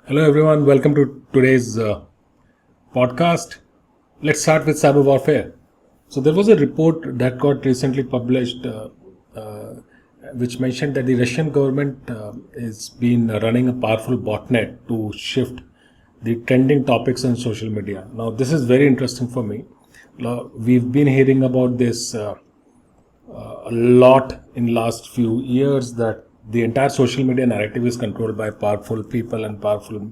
Hello everyone, welcome to today's podcast. Let's start with cyber warfare. So there was a report that got recently published which mentioned that the Russian government has been running a powerful botnet to shift the trending topics on social media. Now this is very interesting for me. We've been hearing about this a lot in last few years, that the entire social media narrative is controlled by powerful people and powerful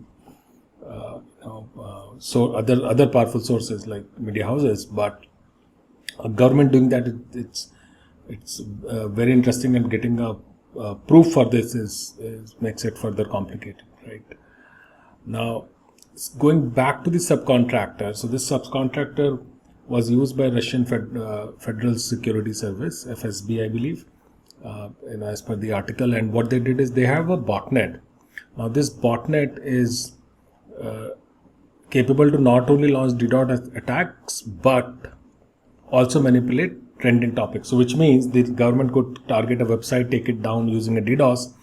so other powerful sources like media houses. But a government doing that, it's very interesting, and getting a proof for this is makes it further complicated, right? Now, going back to the subcontractor, so this subcontractor was used by Russian Federal Security Service, FSB, I believe, as per the article. And what they did is they have a botnet. Now, this botnet is capable to not only launch DDoS attacks, but also manipulate trending topics. So, which means the government could target a website, take it down using a DDoS,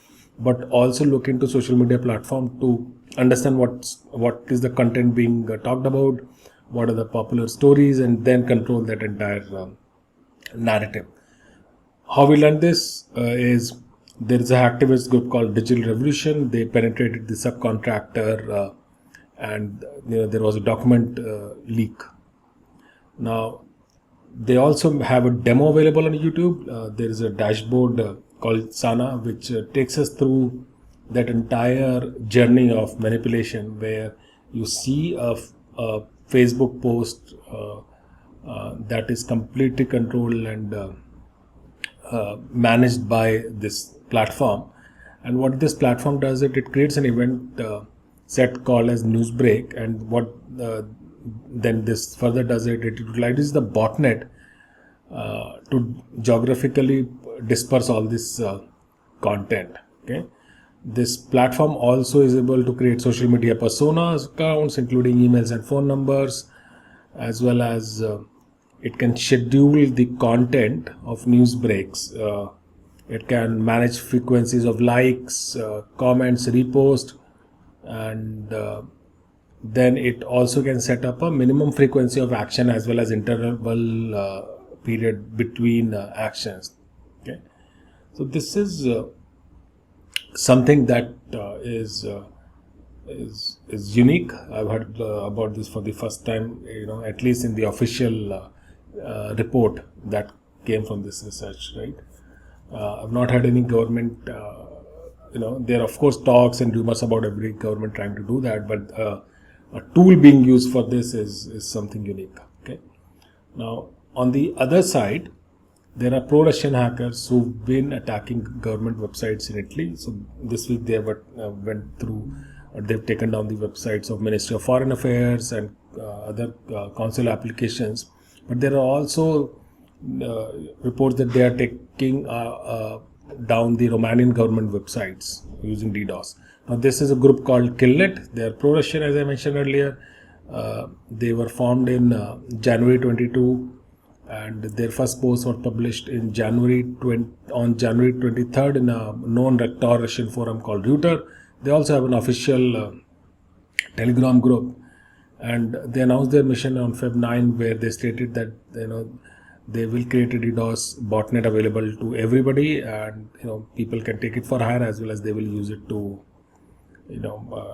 but also look into social media platform to understand what is the content being talked about, what are the popular stories, and then control that entire narrative. How we learned this is there is an activist group called Digital Revolution. They penetrated the subcontractor, and there was a document leak. Now, they also have a demo available on YouTube. There is a dashboard called Sana, which takes us through that entire journey of manipulation, where you see a Facebook post that is completely controlled and managed by this platform. And what this platform does, it creates an event set called as Newsbreak, and what then this further does it utilizes the botnet to geographically disperse all this content. Okay, this platform also is able to create social media personas accounts, including emails and phone numbers, as well as it can schedule the content of news breaks. It can manage frequencies of likes, comments, repost, and then it also can set up a minimum frequency of action as well as interval period between actions. Okay, so this is something that is unique. I've heard about this for the first time, at least in the official report that came from this research, right? I've not had any government, there are of course talks and rumors about every government trying to do that, but a tool being used for this is something unique. Okay. Now, on the other side, there are pro-Russian hackers who've been attacking government websites in Italy. So this week they have went through, they've taken down the websites of Ministry of Foreign Affairs and other consular applications. But there are also reports that they are taking down the Romanian government websites using DDoS. Now, this is a group called Killnet. They are pro-Russian, as I mentioned earlier. They were formed in January 22, and their first post was published in January 23rd in a known Russian forum called Router. They also have an official Telegram group, and they announced their mission on Feb 9, where they stated that they will create a DDoS botnet available to everybody, and people can take it for hire, as well as they will use it to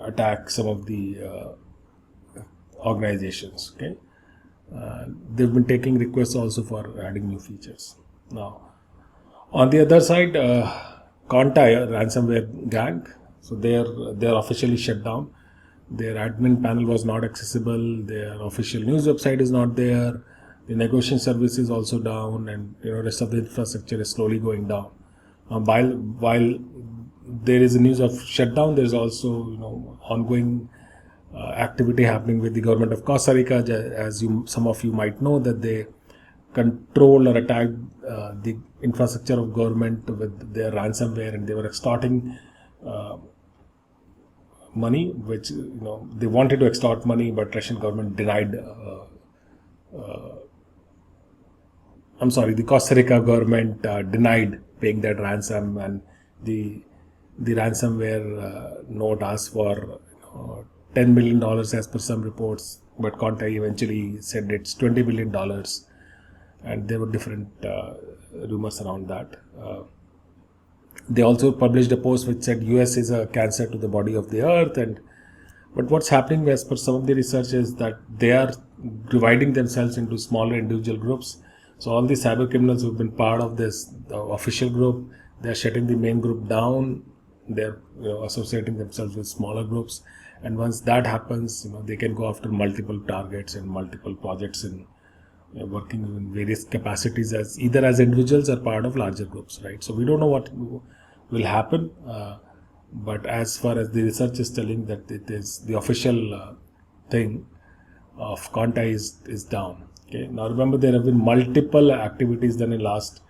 attack some of the organizations. Okay, they've been taking requests also for adding new features. Now, on the other side, Contagious, ransomware gang, so they are officially shut down. Their admin panel was not accessible. Their official news website is not there. The negotiation service is also down, and rest of the infrastructure is slowly going down. While there is a news of shutdown, there is also ongoing activity happening with the government of Costa Rica. As some of you might know, that they control or attack the infrastructure of government with their ransomware, and they were extorting money, which they wanted to extort money, but Russian government denied. The Costa Rica government denied paying that ransom, and the ransomware note asked for $10 million as per some reports, but Contagious eventually said it's $20 billion, and there were different rumors around that. They also published a post which said US is a cancer to the body of the earth, but what's happening as per some of the research is that they are dividing themselves into smaller individual groups. So all the cyber criminals who've been part of this official group, they're shutting the main group down. They're associating themselves with smaller groups, and once that happens, they can go after multiple targets and multiple projects and working in various capacities as either as individuals or part of larger groups, right? So we don't know what will happen, but as far as the research is telling that it is the official thing of Contagious is down. Okay. Now remember, there have been multiple activities done in last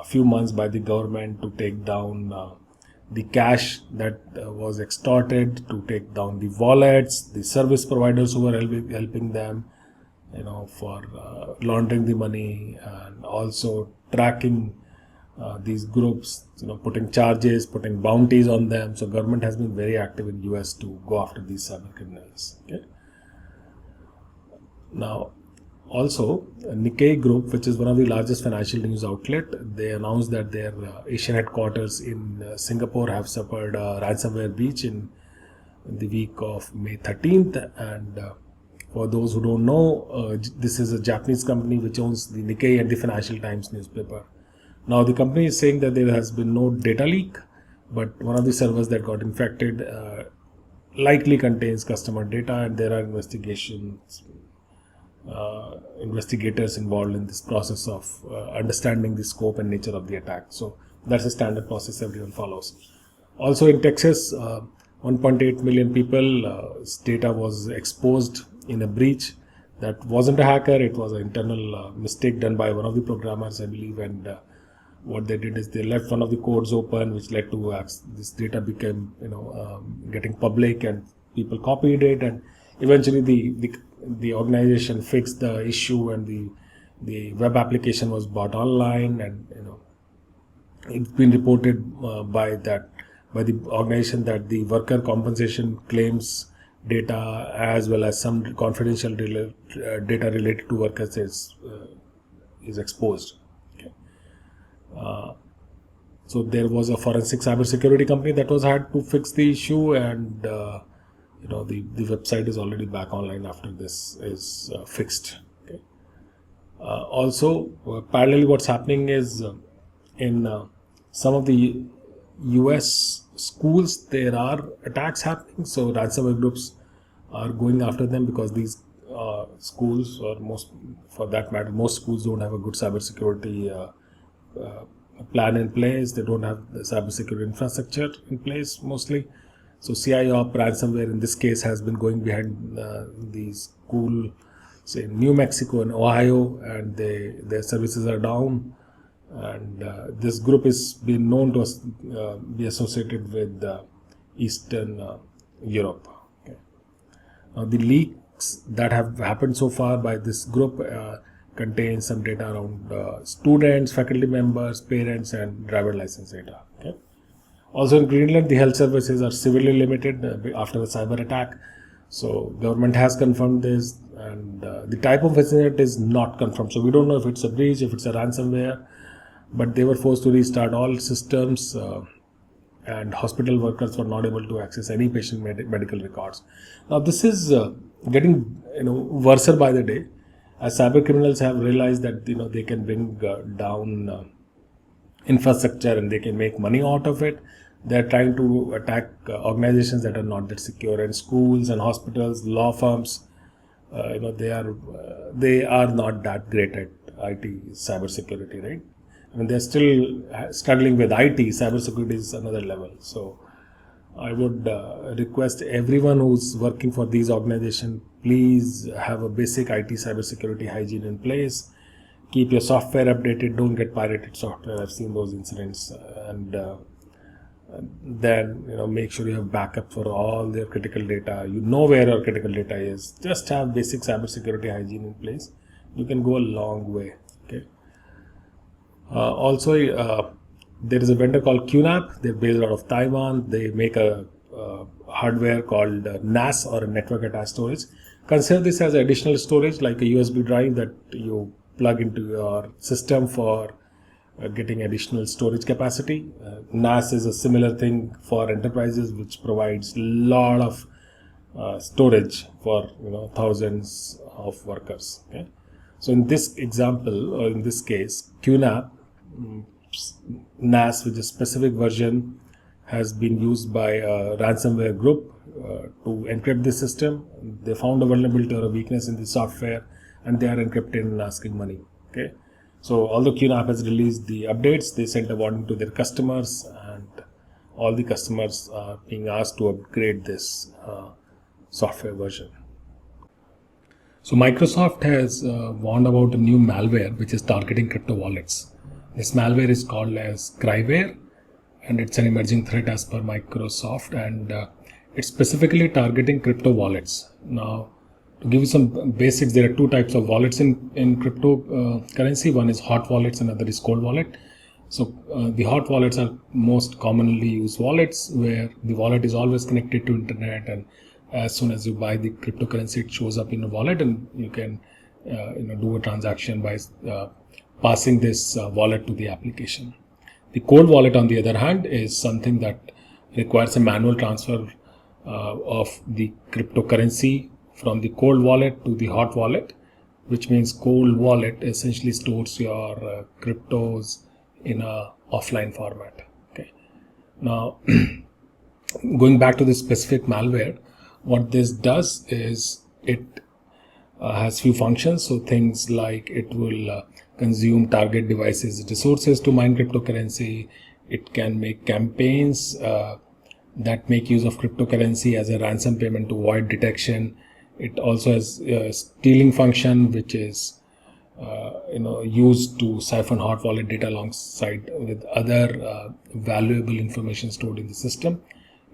few months by the government to take down the cash that was extorted, to take down the wallets, the service providers who were helping them, for laundering the money, and also tracking these groups, putting charges, putting bounties on them. So government has been very active in US to go after these cyber criminals. Okay. Now, also, Nikkei Group, which is one of the largest financial news outlet, they announced that their Asian headquarters in Singapore have suffered a ransomware breach in the week of May 13th. And for those who don't know, this is a Japanese company which owns the Nikkei and the Financial Times newspaper. Now, the company is saying that there has been no data leak, but one of the servers that got infected likely contains customer data, and there are investigators involved in this process of understanding the scope and nature of the attack. So that's a standard process everyone follows. Also in Texas, 1.8 million people's data was exposed in a breach that wasn't a hacker. It was an internal mistake done by one of the programmers, I believe, and what they did is they left one of the codes open, which led to this data became getting public, and people copied it, and eventually the organization fixed the issue, and the web application was brought online, and it's been reported by the organization that the worker compensation claims data as well as some confidential data related to workers is exposed. Okay. So there was a forensic cybersecurity company that was had to fix the issue, and the website is already back online after this is fixed. Okay. Also, parallelly, what's happening is in some of the US schools, there are attacks happening. So ransomware groups are going after them because these schools, or most schools don't have a good cybersecurity plan in place. They don't have the cybersecurity infrastructure in place mostly. So CIOP ransomware in this case has been going behind the school, say in New Mexico and Ohio, and their services are down. And this group is been known to be associated with Eastern Europe. Okay. Now the leaks that have happened so far by this group contain some data around students, faculty members, parents, and driver license data. Okay. Also in Greenland, the health services are severely limited after a cyber attack. So government has confirmed this, and the type of incident is not confirmed. So we don't know if it's a breach, if it's a ransomware, but they were forced to restart all systems, and hospital workers were not able to access any patient medical records. Now this is getting worse by the day, as cyber criminals have realized that they can bring down infrastructure and they can make money out of it. They're trying to attack organizations that are not that secure, and schools and hospitals, law firms. They are not that great at IT cybersecurity, right? I mean, they're still struggling with IT. Cybersecurity is another level. So I would request everyone who's working for these organizations, please have a basic IT cybersecurity hygiene in place. Keep your software updated. Don't get pirated software. I've seen those incidents. And then make sure you have backup for all their critical data. You know where your critical data is. Just have basic cybersecurity hygiene in place. You can go a long way. Okay. Also, there is a vendor called QNAP. They're based out of Taiwan. They make a hardware called NAS, or network attached storage. Consider this as additional storage, like a USB drive that you plug into your system for getting additional storage capacity. NAS is a similar thing for enterprises, which provides lot of storage for thousands of workers. Okay, so in this example, or in this case, QNAP NAS, with a specific version, has been used by a ransomware group to encrypt the system. They found a vulnerability or a weakness in the software, and they are encrypted and asking money. Okay, so although QNAP has released the updates, they sent a warning to their customers, and all the customers are being asked to upgrade this software version. So Microsoft has warned about a new malware which is targeting crypto wallets. This malware is called as Cryware, and it's an emerging threat as per Microsoft, and it's specifically targeting crypto wallets. Now, to give you some basics, there are two types of wallets in cryptocurrency. One is hot wallets, and another is cold wallet. So the hot wallets are most commonly used wallets, where the wallet is always connected to internet, and as soon as you buy the cryptocurrency, it shows up in a wallet, and you can do a transaction by passing this wallet to the application. The cold wallet, on the other hand, is something that requires a manual transfer of the cryptocurrency from the cold wallet to the hot wallet, which means cold wallet essentially stores your cryptos in a offline format. Okay. Now, going back to the specific malware, what this does is it has few functions. So things like it will consume target devices resources to mine cryptocurrency. It can make campaigns that make use of cryptocurrency as a ransom payment to avoid detection. It also has a stealing function, which is used to siphon hot wallet data alongside with other valuable information stored in the system.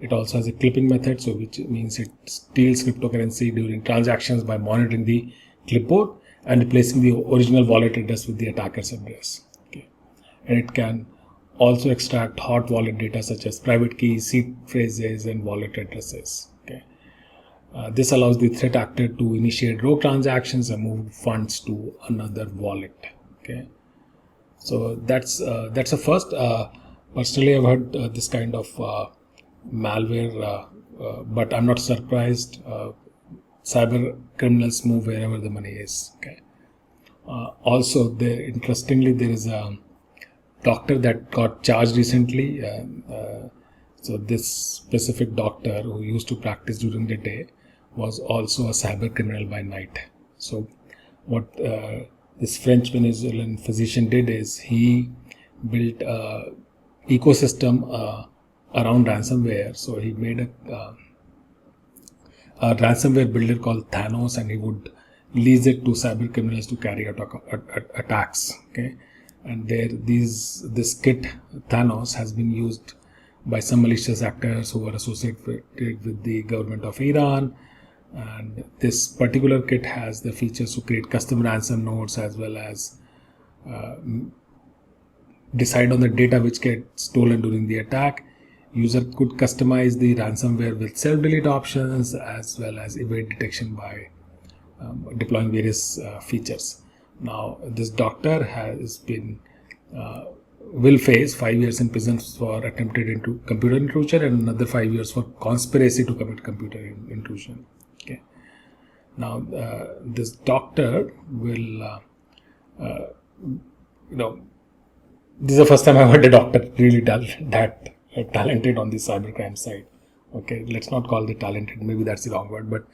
It also has a clipping method, so which means it steals cryptocurrency during transactions by monitoring the clipboard and replacing the original wallet address with the attacker's address. Okay. And it can also extract hot wallet data such as private keys, seed phrases, and wallet addresses. Okay. This allows the threat actor to initiate rogue transactions and move funds to another wallet. Okay. So that's a first. Personally, I've heard this kind of malware, but I'm not surprised. Cyber criminals move wherever the money is. Okay. Also, interestingly, there is a doctor that got charged recently. So this specific doctor, who used to practice during the day, was also a cyber criminal by night. So what this French Venezuelan physician did is he built a ecosystem around ransomware. So he made a ransomware builder called Thanos, and he would lease it to cyber criminals to carry out attacks. Okay, and this kit Thanos has been used by some malicious actors who are associated with the government of Iran. And this particular kit has the features to create custom ransom notes, as well as decide on the data which gets stolen during the attack. User could customize the ransomware with self-delete options, as well as evade detection by deploying various features. Now, this doctor has been will face 5 years in prison for attempted computer intrusion, and another 5 years for conspiracy to commit computer intrusion. Okay. Now, this doctor will, this is the first time I've heard a doctor really that talented on the cybercrime side. Okay, let's not call it talented, maybe that's the wrong word, but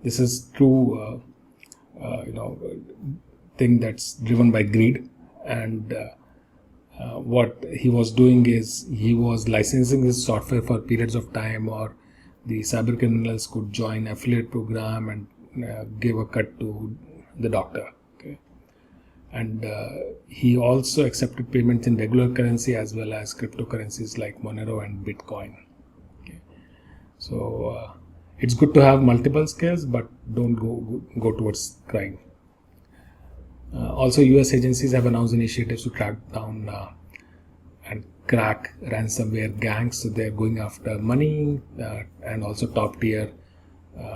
this is true, thing that's driven by greed. And what he was doing is he was licensing his software for periods of time, or the cyber criminals could join affiliate program and give a cut to the doctor. Okay, and he also accepted payments in regular currency as well as cryptocurrencies like Monero and Bitcoin. Okay, so it's good to have multiple skills, but don't go towards crime. Also, US agencies have announced initiatives to track down and crack ransomware gangs. So they're going after money and also top tier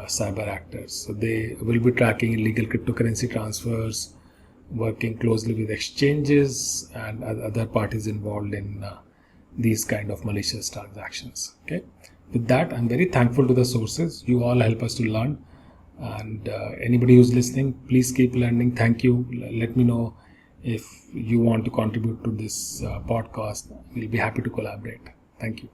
cyber actors. So they will be tracking illegal cryptocurrency transfers, working closely with exchanges and other parties involved in these kind of malicious transactions. Okay. With that, I'm very thankful to the sources. You all help us to learn. And anybody who's listening, please keep learning. Thank you. Let me know if you want to contribute to this podcast. We'll be happy to collaborate. Thank you.